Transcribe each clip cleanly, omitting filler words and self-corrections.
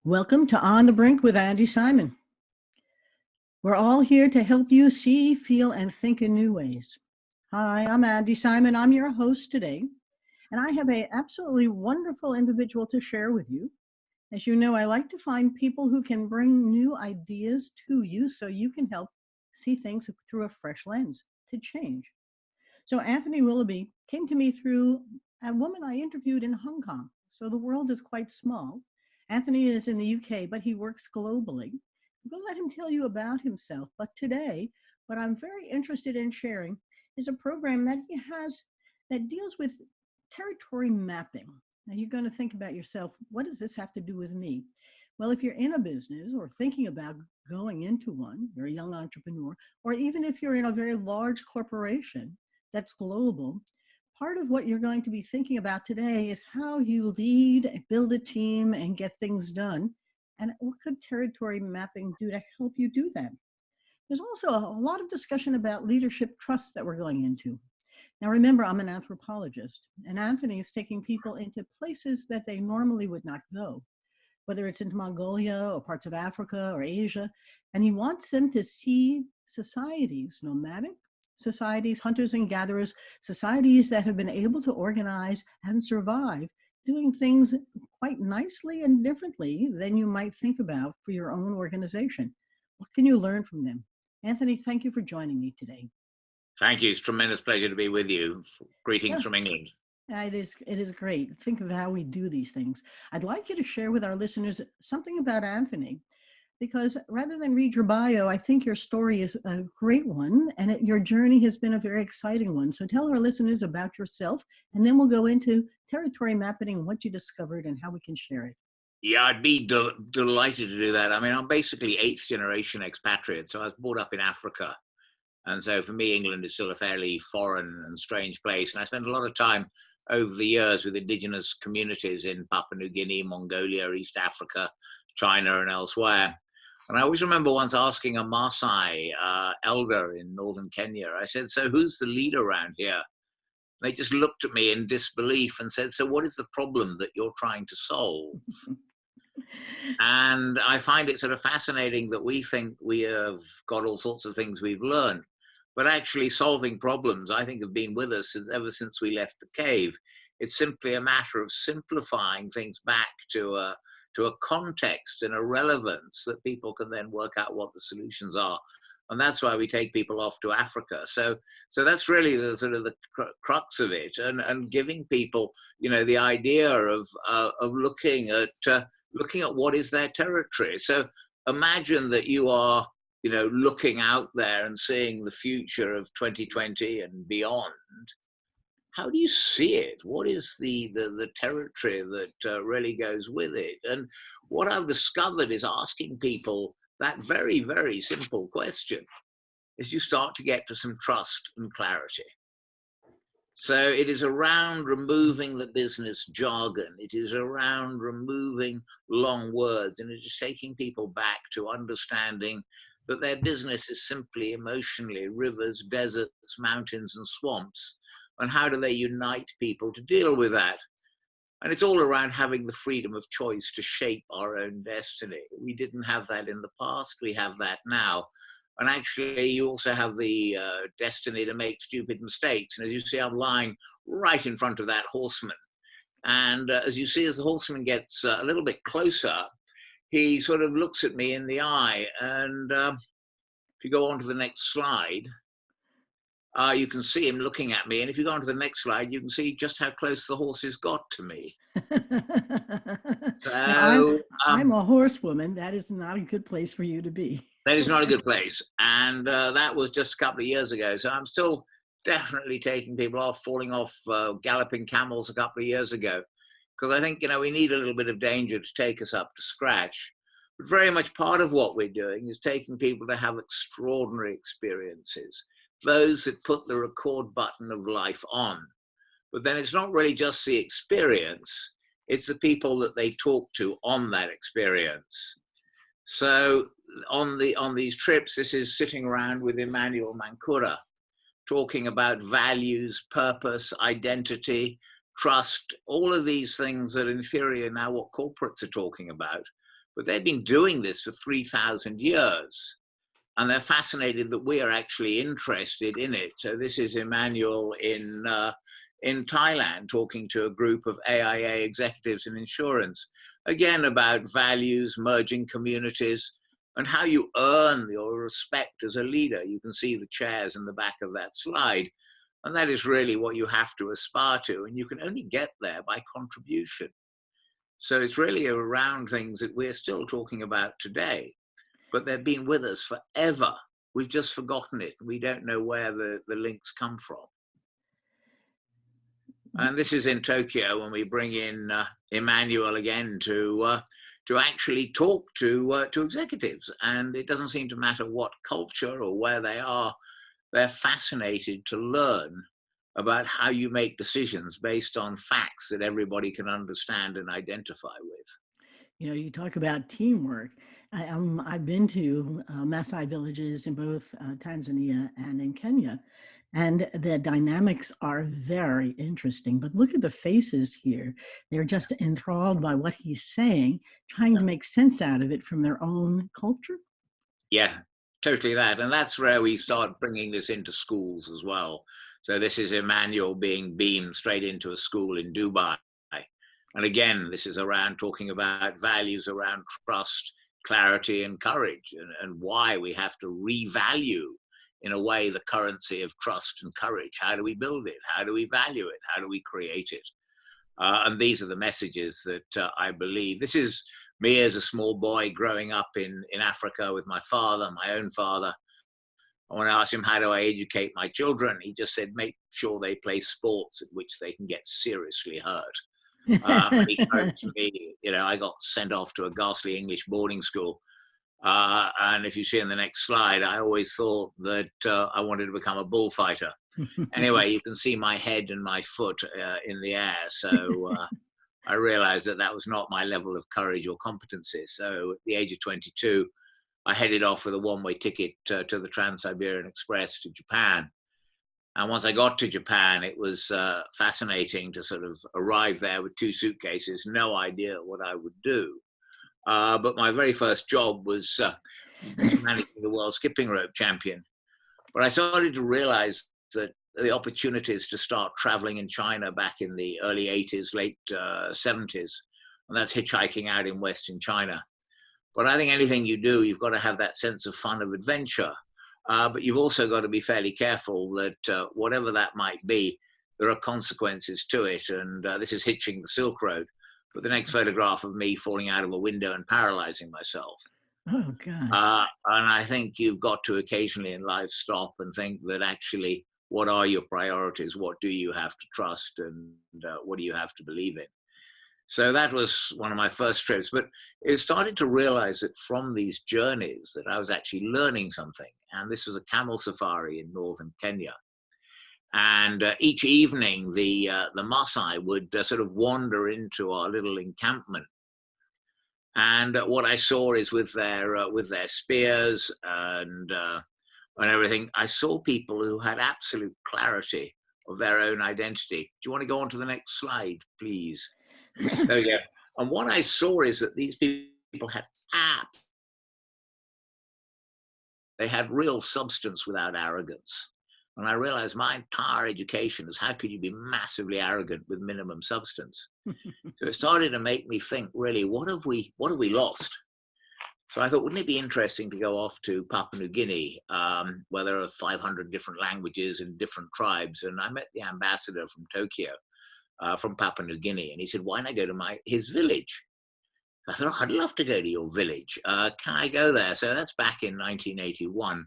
Welcome to On the Brink with Andy Simon. We're all here to help you see, feel, and think in new ways. Hi, I'm Andy Simon. I'm your host today, and I have an absolutely wonderful individual to share with you. As you know, I like to find people who can bring new ideas to you so you can help see things through a fresh lens to change. So Anthony Willoughby came to me through a woman I interviewed in Hong Kong. So the world is quite small. Anthony is in the UK, but he works globally. I'm going to let him tell you about himself. But today, what I'm very interested in sharing is a program that he has that deals with territory mapping. Now you're going to think about yourself, what does this have to do with me? Well, if you're in a business or thinking about going into one, you're a young entrepreneur, or even if you're in a very large corporation that's global, part of what you're going to be thinking about today is how you lead, build a team, and get things done. And what could territory mapping do to help you do that? There's also a lot of discussion about leadership trust that we're going into. Now, remember, I'm an anthropologist, and Anthony is taking people into places that they normally would not go, whether it's into Mongolia or parts of Africa or Asia, and he wants them to see societies, nomadic societies, hunters and gatherers, societies that have been able to organize and survive, doing things quite nicely and differently than you might think about for your own organization. What can you learn from them? Anthony, thank you for joining me today. Thank you. It's a tremendous pleasure to be with you. Greetings from England. It is great. Think of how we do these things. I'd like you to share with our listeners something about Anthony, because rather than read your bio, I think your story is a great one, and your journey has been a very exciting one. So tell our listeners about yourself, and then we'll go into territory mapping and what you discovered and how we can share it. Yeah, I'd be delighted to do that. I mean, I'm basically 8th generation expatriate, so I was brought up in Africa. And so for me, England is still a fairly foreign and strange place. And I spent a lot of time over the years with indigenous communities in Papua New Guinea, Mongolia, East Africa, China, and elsewhere. And I always remember once asking a Masai elder in northern Kenya, I said, so who's the leader around here? And they just looked at me in disbelief and said, so what is the problem that you're trying to solve? And I find it sort of fascinating that we think we have got all sorts of things we've learned, but actually solving problems, I think, have been with us ever since we left the cave. It's simply a matter of simplifying things back to a context and a relevance that people can then work out what the solutions are. And that's why we take people off to Africa. So that's really the sort of the crux of it, and giving people, you know, the idea of looking at what is their territory. So imagine that you are, you know, looking out there and seeing the future of 2020 and beyond. How do you see it? What is the territory that really goes with it? And what I've discovered is asking people that very, very simple question is you start to get to some trust and clarity. So it is around removing the business jargon. It is around removing long words, and it is taking people back to understanding that their business is simply emotionally rivers, deserts, mountains, and swamps. And how do they unite people to deal with that? And it's all around having the freedom of choice to shape our own destiny. We didn't have that in the past, we have that now. And actually, you also have the destiny to make stupid mistakes. And as you see, I'm lying right in front of that horseman. And as you see, as the horseman gets a little bit closer, he sort of looks at me in the eye. And if you go on to the next slide, you can see him looking at me. And if you go on to the next slide, you can see just how close the horse has got to me. So now, I'm a horsewoman. That is not a good place for you to be. That is not a good place. And that was just a couple of years ago. So I'm still definitely taking people off, falling off galloping camels a couple of years ago. Because I think, you know, we need a little bit of danger to take us up to scratch. But very much part of what we're doing is taking people to have extraordinary experiences. Those that put the record button of life on. But then it's not really just the experience, it's the people that they talk to on that experience. So on these trips, this is sitting around with Emmanuel Mankura, talking about values, purpose, identity, trust, all of these things that in theory are now what corporates are talking about. but they've been doing this for 3,000 years. And they're fascinated that we are actually interested in it. So this is Emmanuel in Thailand talking to a group of AIA executives in insurance, again about values, merging communities, and how you earn your respect as a leader. You can see the chairs in the back of that slide. And that is really what you have to aspire to. And you can only get there by contribution. So it's really around things that we're still talking about today, but they've been with us forever. We've just forgotten it. We don't know where the links come from. And this is in Tokyo when we bring in Emmanuel again to actually talk to executives. And it doesn't seem to matter what culture or where they are. They're fascinated to learn about how you make decisions based on facts that everybody can understand and identify with. You know, you talk about teamwork. I've been to Masai villages in both Tanzania and in Kenya, and the dynamics are very interesting. But look at the faces here. They're just enthralled by what he's saying, trying to make sense out of it from their own culture. Yeah, totally that. And that's where we start bringing this into schools as well. So this is Emmanuel being beamed straight into a school in Dubai. And again, this is around talking about values around trust, clarity, and courage, and why we have to revalue, in a way, the currency of trust and courage. How do we build it? How do we value it? How do we create it? And these are the messages that I believe. This is me as a small boy growing up in Africa with my father, my own father. When I asked him, how do I educate my children? He just said, make sure they play sports at which they can get seriously hurt. And he coached me, you know, I got sent off to a ghastly English boarding school. And if you see in the next slide, I always thought that I wanted to become a bullfighter. Anyway, you can see my head and my foot in the air. So I realized that that was not my level of courage or competency. So at the age of 22, I headed off with a one-way ticket to the Trans-Siberian Express to Japan. And once I got to Japan, it was fascinating to sort of arrive there with 2 suitcases, no idea what I would do. But my very first job was managing the world skipping rope champion. But I started to realize that the opportunities to start traveling in China back in the early 80s, late 70s, and that's hitchhiking out in Western China. But I think anything you do, you've got to have that sense of fun, of adventure. But you've also got to be fairly careful that whatever that might be, there are consequences to it. And this is hitching the Silk Road. But the next photograph of me falling out of a window and paralyzing myself. Oh, God. And I think you've got to occasionally in life stop and think that actually, what are your priorities? What do you have to trust? And what do you have to believe in? So that was one of my first trips. But it started to realize that from these journeys that I was actually learning something. And this was a camel safari in northern Kenya. And each evening, the Masai would sort of wander into our little encampment. And what I saw is with their spears and everything, I saw people who had absolute clarity of their own identity. Do you want to go on to the next slide, please? There we go. And what I saw is that these people had they had real substance without arrogance. And I realized my entire education is how could you be massively arrogant with minimum substance? So it started to make me think, really, what have we lost? So I thought, wouldn't it be interesting to go off to Papua New Guinea, where there are 500 different languages and different tribes? And I met the ambassador from Tokyo, from Papua New Guinea, and he said, why not go to his village? I thought, oh, I'd love to go to your village. Can I go there? So that's back in 1981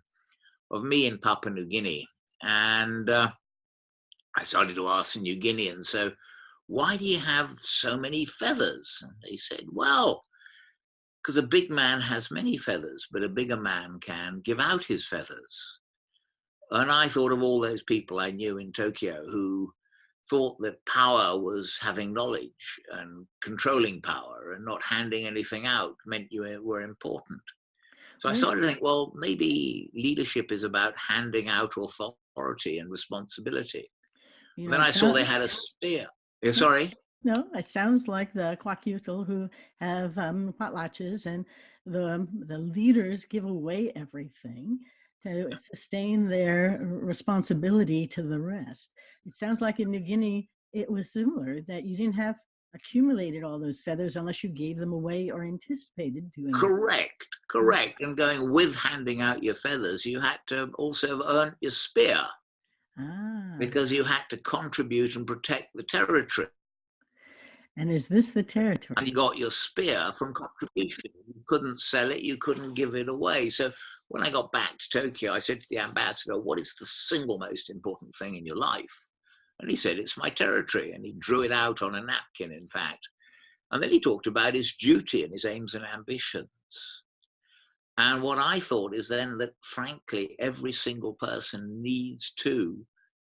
of me in Papua New Guinea. And I started to ask the New Guineans, so why do you have so many feathers? And they said, well, because a big man has many feathers, but a bigger man can give out his feathers. And I thought of all those people I knew in Tokyo who thought that power was having knowledge, and controlling power and not handing anything out meant you were important. So I started to think, well, maybe leadership is about handing out authority and responsibility. Then I saw they had a spear. Sorry? No, it sounds like the Kwakiutl who have potlatches, and the leaders give away everything to sustain their responsibility to the rest. It sounds like in New Guinea it was similar, that you didn't have accumulated all those feathers unless you gave them away or anticipated doing it. Correct, correct. And going with handing out your feathers, you had to also earn your spear Ah, because you had to contribute and protect the territory. and is this the And you territory? got your spear from contribution. You couldn't sell it, you couldn't give it away. So when I got back to Tokyo, I said to the ambassador, what is the single most important thing in your life? And he said, it's my territory. And he drew it out on a napkin, in fact. And then he talked about his duty and his aims and ambitions. And what I thought is then that, frankly, every single person needs to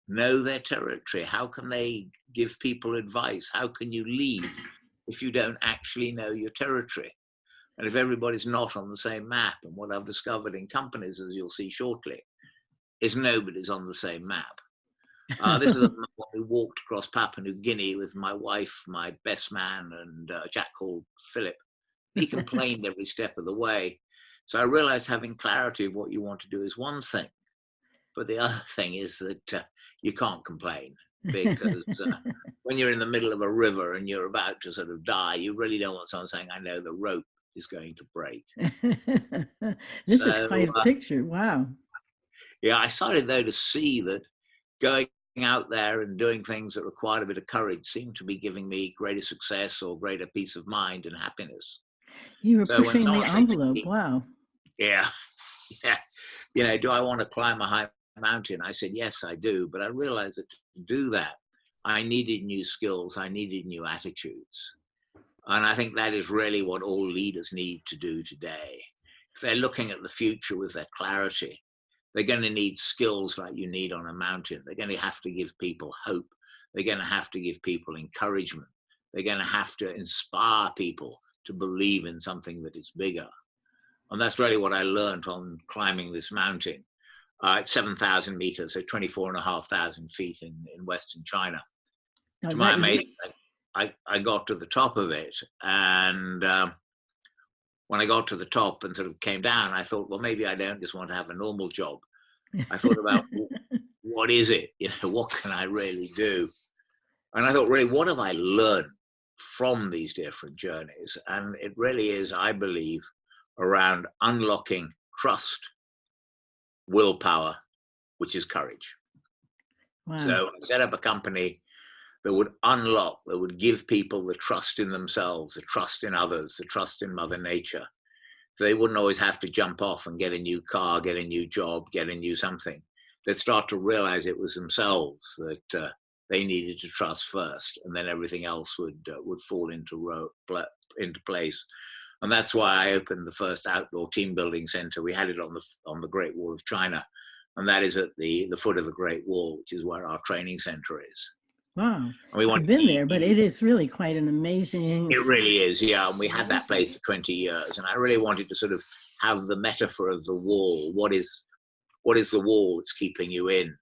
know their territory. How can they give people advice? How can you lead if you don't actually know your territory? And if everybody's not on the same map, and what I've discovered in companies, as you'll see shortly, is nobody's on the same map. This is when we walked across Papua New Guinea with my wife, my best man, and a chap called Philip. He complained every step of the way. So I realized having clarity of what you want to do is one thing. But the other thing is that you can't complain, because when you're in the middle of a river and you're about to sort of die, you really don't want someone saying, I know the rope is going to break. This is So, quite a picture. Wow. yeah, I started, though, to see that going out there and doing things that required a bit of courage seemed to be giving me greater success or greater peace of mind and happiness. You were So when pushing the someone said to envelope. me, Wow. yeah, yeah, do I want to climb a high mountain? I said, yes, I do. But I realized that to do that, I needed new skills. I needed new attitudes. And I think that is really what all leaders need to do today. If they're looking at the future with their clarity, they're going to need skills like you need on a mountain. They're going to have to give people hope. They're going to have to give people encouragement. They're going to have to inspire people to believe in something that is bigger. And that's really what I learned on climbing this mountain. It's 7,000 meters, so 24,500 feet in Western China. Now, To is my that your, amazement, I got to the top of it. And when I got to the top and sort of came down, I thought, well, maybe I don't just want to have a normal job. I thought about what is it? What can I really do? And I thought, really, what have I learned from these different journeys? And it really is, I believe, around unlocking trust, willpower, which is courage. wow. So I set up a company that would unlock, that would give people the trust in themselves, the trust in others, the trust in Mother Nature. So they wouldn't always have to jump off and get a new car, get a new job, get a new something. They'd start to realize it was themselves that they needed to trust first, and then everything else would fall into place. And that's why I opened the first outdoor team building center. We had it on the Great Wall of China, and that is at the foot of the Great Wall, which is where our training center is. Wow. And we I've wanted been there, but it is really quite an amazing. It really is, yeah. And we had that place for 20 years, and I really wanted to sort of have the metaphor of the wall. What is the wall that's keeping you in?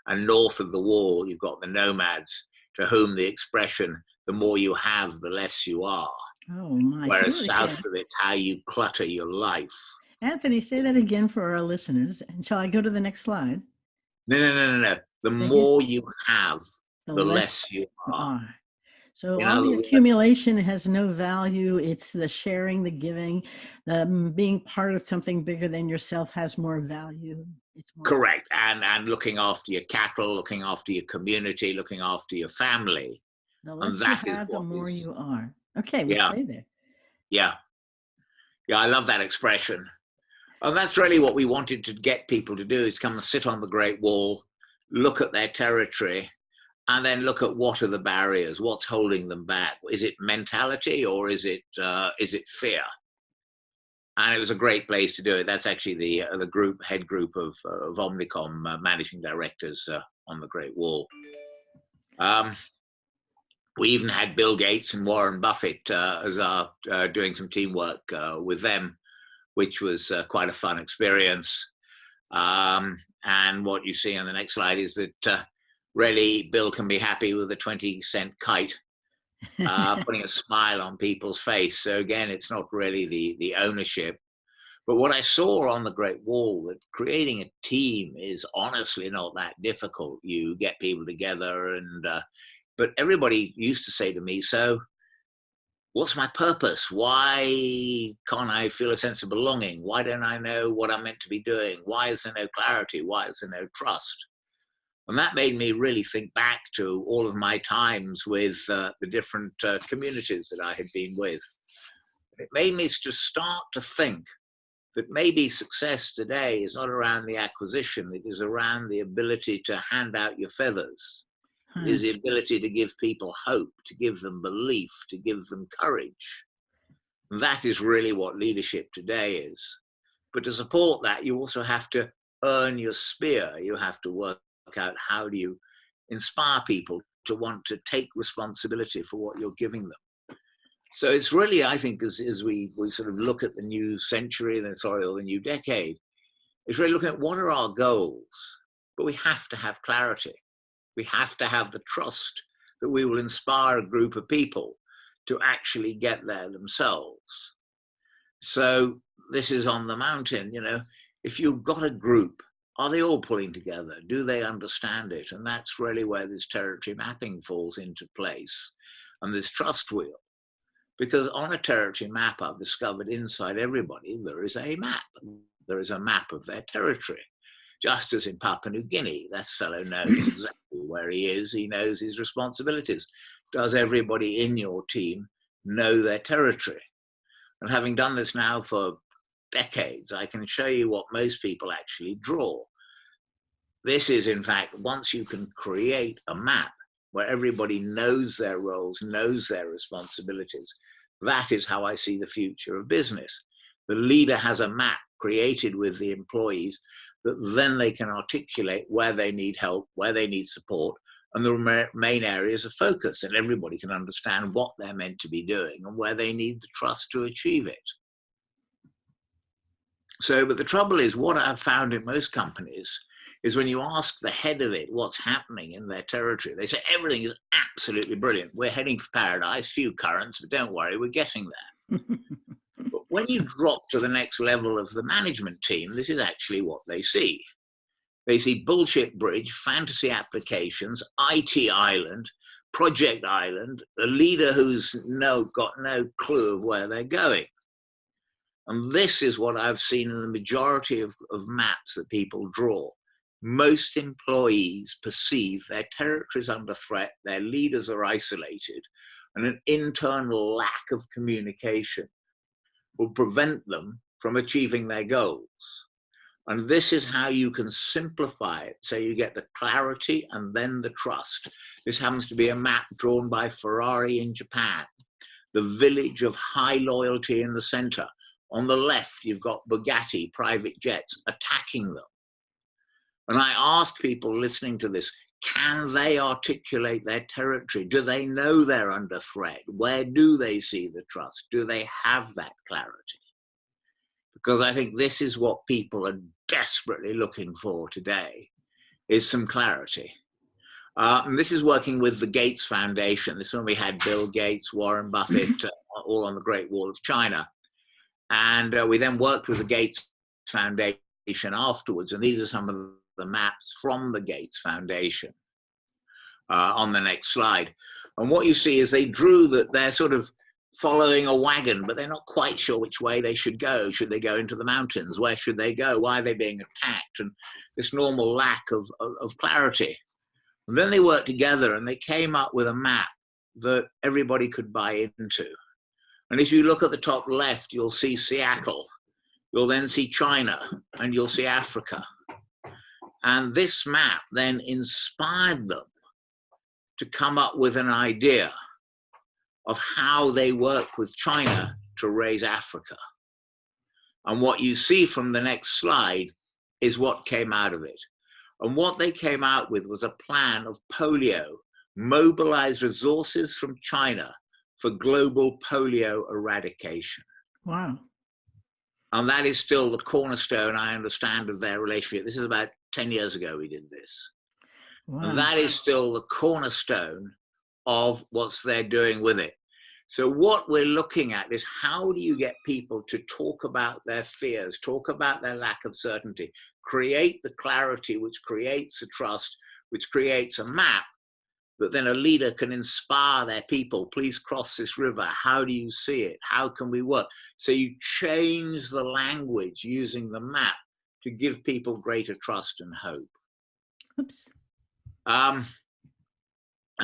And north of the wall, you've got the nomads, to whom the expression, the more you have, the less you are. Oh my. Whereas south of it's how you clutter your life. Anthony, say that again for our listeners. And shall I go to the next slide? No. The Say more you have, the the less less you are. So In all other the words, accumulation has no value. It's the sharing, the giving, the being part of something bigger than yourself has more value. It's more correct. And looking after your cattle, looking after your community, looking after your family. the And less you that is have, the what more is, you are. Okay, we'll yeah, stay there. yeah. Yeah, I love that expression. And that's really what we wanted to get people to do, is come and sit on the Great Wall, look at their territory, and then look at what are the barriers, what's holding them back. Is it mentality, or is it fear? And it was a great place to do it. That's actually the head group of Omnicom managing directors on the Great Wall. We even had Bill Gates and Warren Buffett as our doing some teamwork with them, which was quite a fun experience. And what you see on the next slide is that really Bill can be happy with a 20-cent kite, putting a smile on people's face. So again, it's not really the ownership. But what I saw on the Great Wall, that creating a team is honestly not that difficult. You get people together, and but everybody used to say to me, so what's my purpose? Why can't I feel a sense of belonging? Why don't I know what I'm meant to be doing? Why is there no clarity? Why is there no trust? And that made me really think back to all of my times with the different communities that I had been with. It made me just start to think that maybe success today is not around the acquisition, it is around the ability to hand out your feathers. It is the ability to give people hope, to give them belief, to give them courage. And that is really what leadership today is. But to support that, you also have to earn your spear. You have to work out how do you inspire people to want to take responsibility for what you're giving them. So it's really, I think, as we sort of look at the new century, or the new decade, it's really looking at what are our goals, but we have to have clarity. We have to have the trust that we will inspire a group of people to actually get there themselves. So this is on the mountain, if you've got a group, are they all pulling together? Do they understand it? And that's really where this territory mapping falls into place, and this trust wheel. Because on a territory map, I've discovered inside everybody, there is a map. There is a map of their territory. Just as in Papua New Guinea, that fellow knows exactly where he is. He knows his responsibilities. Does everybody in your team know their territory? And having done this now for decades, I can show you what most people actually draw. This is, in fact, once you can create a map where everybody knows their roles, knows their responsibilities, that is how I see the future of business. The leader has a map created with the employees that then they can articulate where they need help, where they need support, and the main areas of focus, and everybody can understand what they're meant to be doing and where they need the trust to achieve it. So, but the trouble is, what I've found in most companies is when you ask the head of it what's happening in their territory, they say everything is absolutely brilliant. We're heading for paradise, few currents, but don't worry, we're getting there. But when you drop to the next level of the management team, this is actually what they see. They see bullshit bridge, fantasy applications, IT island, project island, a leader who's got no clue of where they're going. And this is what I've seen in the majority of maps that people draw. Most employees perceive their territory is under threat, their leaders are isolated, and an internal lack of communication will prevent them from achieving their goals. And this is how you can simplify it, so you get the clarity and then the trust. This happens to be a map drawn by Ferrari in Japan, the village of high loyalty in the center. On the left, you've got Bugatti private jets attacking them. And I ask people listening to this, can they articulate their territory? Do they know they're under threat? Where do they see the trust? Do they have that clarity? Because I think this is what people are desperately looking for today, is some clarity. And this is working with the Gates Foundation. This one we had Bill Gates, Warren Buffett, all on the Great Wall of China. And we then worked with the Gates Foundation afterwards. And these are some of the maps from the Gates Foundation on the next slide. And what you see is they drew that they're sort of following a wagon, but they're not quite sure which way they should go. Should they go into the mountains? Where should they go? Why are they being attacked? And this normal lack of clarity. And then they worked together and they came up with a map that everybody could buy into. And if you look at the top left, you'll see Seattle. You'll then see China, and you'll see Africa. And this map then inspired them to come up with an idea of how they work with China to raise Africa. And what you see from the next slide is what came out of it. And what they came out with was a plan of polio, mobilize resources from China for global polio eradication. Wow. And that is still the cornerstone, I understand, of their relationship. This is about 10 years ago we did this. Wow. And that is still the cornerstone of what they're doing with it. So what we're looking at is, how do you get people to talk about their fears, talk about their lack of certainty, create the clarity, which creates a trust, which creates a map that then a leader can inspire their people. Please cross this river. How do you see it? How can we work? So you change the language using the map to give people greater trust and hope. Oops. And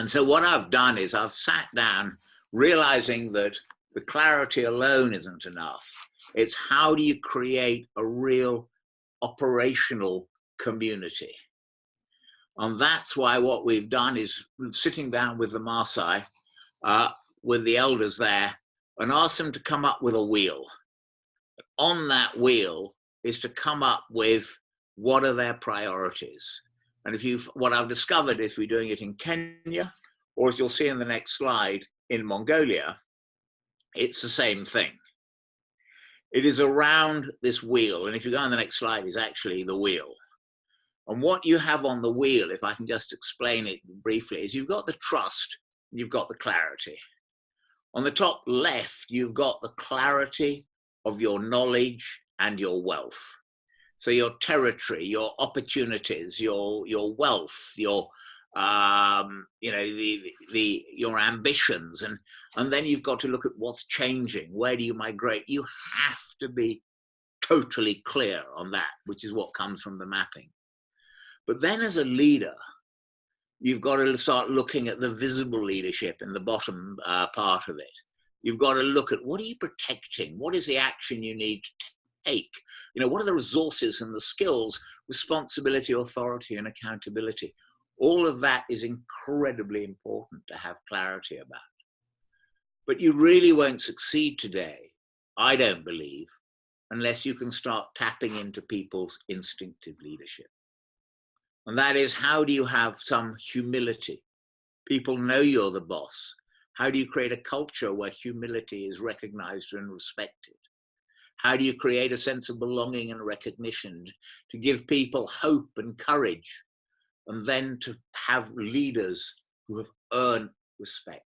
so what I've done is I've sat down realizing that the clarity alone isn't enough. It's how do you create a real operational community? And that's why what we've done is sitting down with the Masai, with the elders there, and ask them to come up with a wheel. On that wheel is to come up with what are their priorities. And what I've discovered is we're doing it in Kenya, or as you'll see in the next slide, in Mongolia, it's the same thing. It is around this wheel. And if you go on the next slide, is actually the wheel. And what you have on the wheel, if I can just explain it briefly, is you've got the trust, you've got the clarity. On the top left, you've got the clarity of your knowledge and your wealth. So your territory, your opportunities, your wealth, your your ambitions, and then you've got to look at what's changing. Where do you migrate? You have to be totally clear on that, which is what comes from the mapping. But then as a leader, you've got to start looking at the visible leadership in the bottom part of it. You've got to look at, what are you protecting? What is the action you need to take? What are the resources and the skills, responsibility, authority, and accountability? All of that is incredibly important to have clarity about. But you really won't succeed today, I don't believe, unless you can start tapping into people's instinctive leadership. And that is, how do you have some humility? People know you're the boss. How do you create a culture where humility is recognized and respected? How do you create a sense of belonging and recognition to give people hope and courage, and then to have leaders who have earned respect?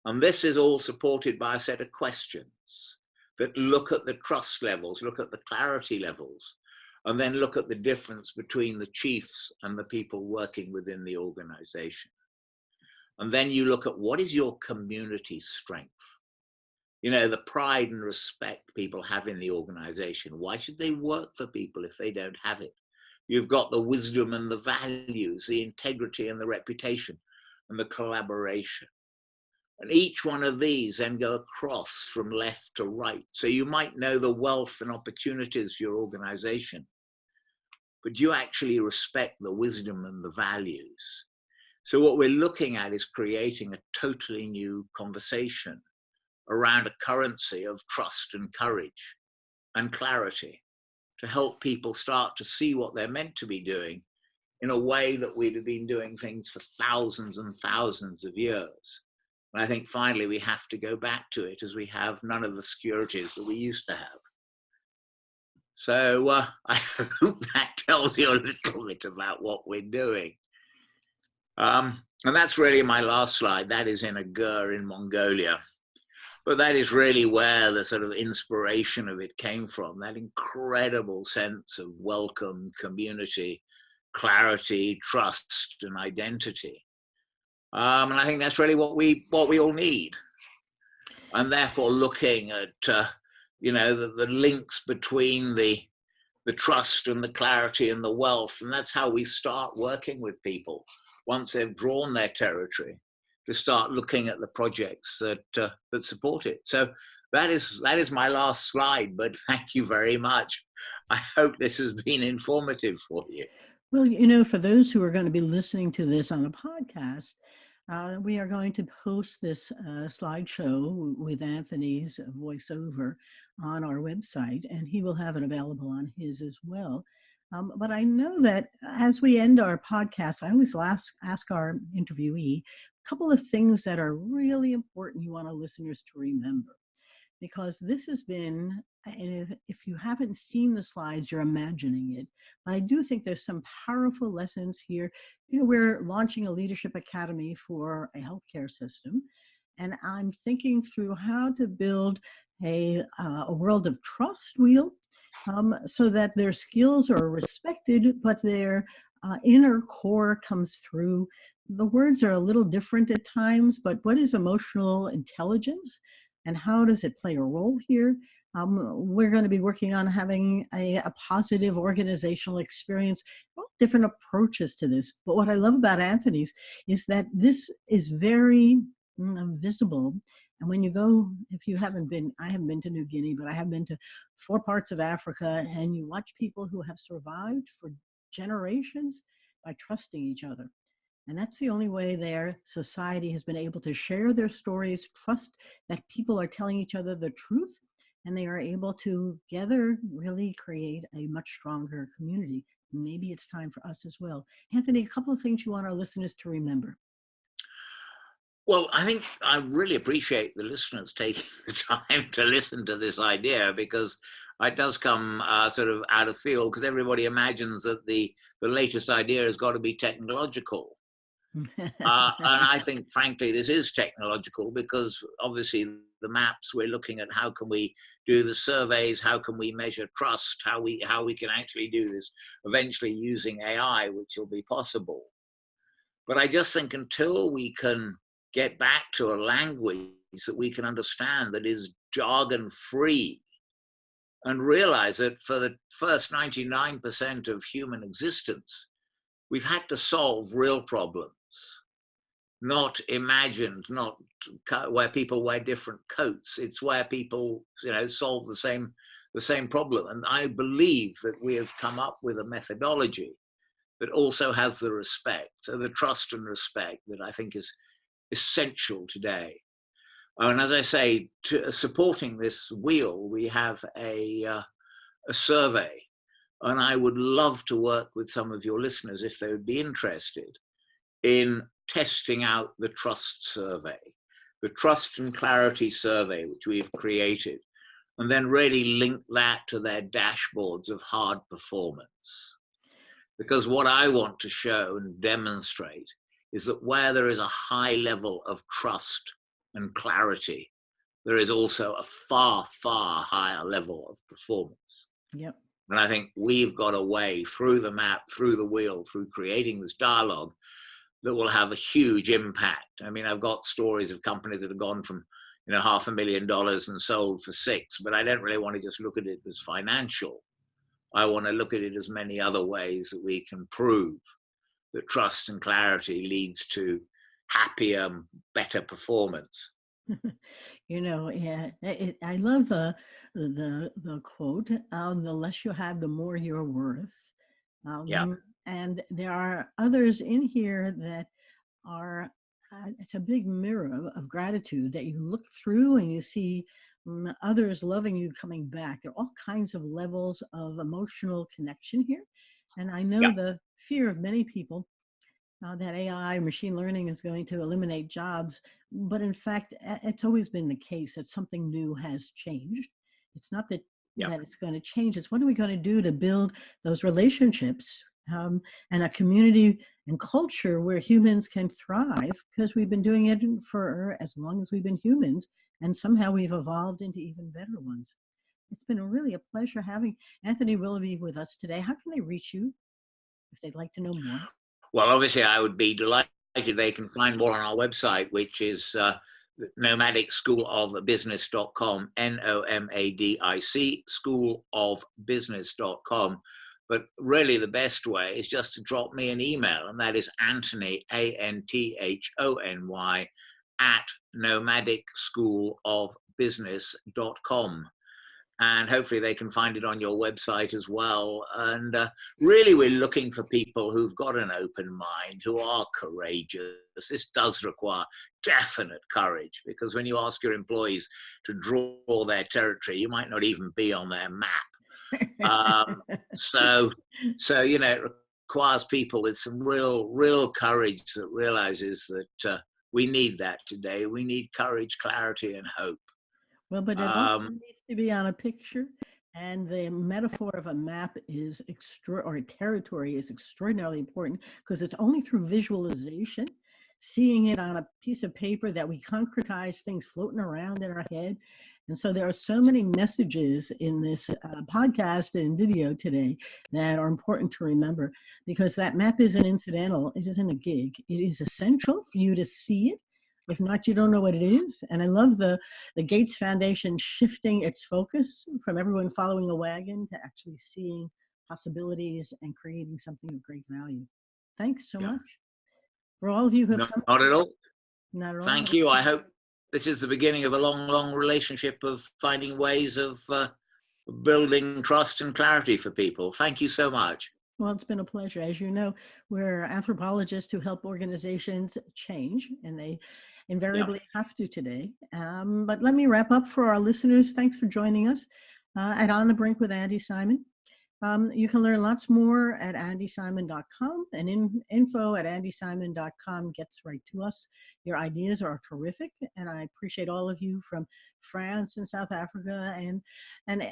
And this is all supported by a set of questions that look at the trust levels, look at the clarity levels, and then look at the difference between the chiefs and the people working within the organization. And then you look at, what is your community strength? The pride and respect people have in the organization. Why should they work for people if they don't have it? You've got the wisdom and the values, the integrity and the reputation, and the collaboration. And each one of these then go across from left to right. So you might know the wealth and opportunities for your organization, but you actually respect the wisdom and the values. So what we're looking at is creating a totally new conversation around a currency of trust and courage and clarity, to help people start to see what they're meant to be doing in a way that we'd have been doing things for thousands and thousands of years. And I think finally we have to go back to it, as we have none of the securities that we used to have. So I hope that tells you a little bit about what we're doing. And that's really my last slide. That is in a gur in Mongolia. But that is really where the sort of inspiration of it came from, that incredible sense of welcome, community, clarity, trust, and identity. And I think that's really what we all need. And therefore looking at, the links between the trust and the clarity and the wealth. And that's how we start working with people once they've drawn their territory, to start looking at the projects that support it. So that is my last slide, but thank you very much. I hope this has been informative for you. Well, for those who are going to be listening to this on a podcast, we are going to post this slideshow with Anthony's voiceover on our website, and he will have it available on his as well. But I know that as we end our podcast, I always ask our interviewee a couple of things that are really important you want our listeners to remember. because this has been, and if you haven't seen the slides, you're imagining it. But I do think there's some powerful lessons here. We're launching a leadership academy for a healthcare system, and I'm thinking through how to build a world of trust wheel, so that their skills are respected, but their inner core comes through. The words are a little different at times, but what is emotional intelligence and how does it play a role here? We're going to be working on having a positive organizational experience, different approaches to this. But what I love about Anthony's is that this is very visible. And when you go, if you haven't been, I haven't been to New Guinea, but I have been to 4 parts of Africa, and you watch people who have survived for generations by trusting each other. And that's the only way their society has been able to share their stories, trust that people are telling each other the truth, and they are able to together really create a much stronger community. Maybe it's time for us as well. Anthony, a couple of things you want our listeners to remember. Well, I think I really appreciate the listeners taking the time to listen to this idea, because it does come sort of out of field, because everybody imagines that the latest idea has got to be technological. And I think, frankly, this is technological, because obviously the maps, we're looking at how can we do the surveys, how can we measure trust, how we can actually do this eventually using AI, which will be possible. But I just think until we can get back to a language that we can understand, that is jargon free, and realize that for the first 99% of human existence, we've had to solve real problems, not imagined, not where people wear different coats. It's where people, solve the same problem. And I believe that we have come up with a methodology that also has the respect, so the trust and respect that I think is essential today. And as I say, supporting this wheel, we have a survey, and I would love to work with some of your listeners, if they would be interested, in testing out the trust survey, the trust and clarity survey, which we've created, and then really link that to their dashboards of hard performance. Because what I want to show and demonstrate is that where there is a high level of trust and clarity, there is also a far, far higher level of performance. Yep. And I think we've got a way through the map, through the wheel, through creating this dialogue, that will have a huge impact. I mean, I've got stories of companies that have gone from $500,000 and sold for $6 million, but I don't really want to just look at it as financial. I want to look at it as many other ways that we can prove that trust and clarity leads to happier, better performance. I love the quote, the less you have, the more you're worth. And there are others in here that are, it's a big mirror of gratitude that you look through and you see others loving you coming back. There are all kinds of levels of emotional connection here. And I know the fear of many people that AI, machine learning, is going to eliminate jobs. But in fact, it's always been the case that something new has changed. It's not that it's going to change. It's what are we going to do to build those relationships and a community and culture where humans can thrive, because we've been doing it for as long as we've been humans, and somehow we've evolved into even better ones. It's been really a pleasure having Anthony Willoughby with us today. How can they reach you if they'd like to know more? Well, obviously, I would be delighted. They can find more on our website, which is nomadicschoolofbusiness.com, NOMADIC, schoolofbusiness.com. But really, the best way is just to drop me an email, and that is Anthony, ANTHONY, at nomadicschoolofbusiness.com. And hopefully they can find it on your website as well. And really, we're looking for people who've got an open mind, who are courageous. This does require definite courage, because when you ask your employees to draw their territory, you might not even be on their map. So it requires people with some real courage that realizes that we need that today. We need courage, clarity, and hope. Well, but it also Um, needs to be on a picture. And the metaphor of a map is or a territory is extraordinarily important because it's only through visualization, seeing it on a piece of paper, that we concretize things floating around in our head. And so there are so many messages in this podcast and video today that are important to remember, because that map isn't incidental. It isn't a gig. It is essential for you to see it. If not, you don't know what it is. And I love the Gates Foundation shifting its focus from everyone following a wagon to actually seeing possibilities and creating something of great value. Thanks so yeah, much for all of you who have not come. at all. Not at all. Thank you. I hope this is the beginning of a long, long relationship of finding ways of building trust and clarity for people. Thank you so much. Well, it's been a pleasure. As you know, we're anthropologists who help organizations change, and they Yeah. invariably have to today. But let me wrap up for our listeners. Thanks for joining us at On the Brink with Andi Simon. You can learn lots more at andysimon.com, and info at andysimon.com gets right to us. Your ideas are terrific, and I appreciate all of you from France and South Africa and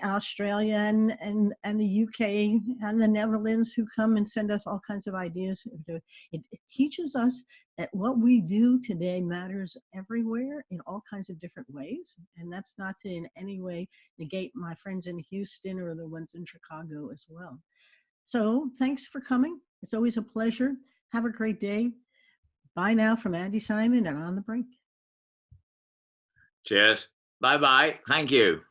Australia and the UK and the Netherlands who come and send us all kinds of ideas. It teaches us that what we do today matters everywhere in all kinds of different ways, and that's not to in any way negate my friends in Houston or the ones in Chicago as well. So thanks for coming. It's always a pleasure. Have a great day. Bye now from Andi Simon and On the Brink. Cheers. Bye-bye. Thank you.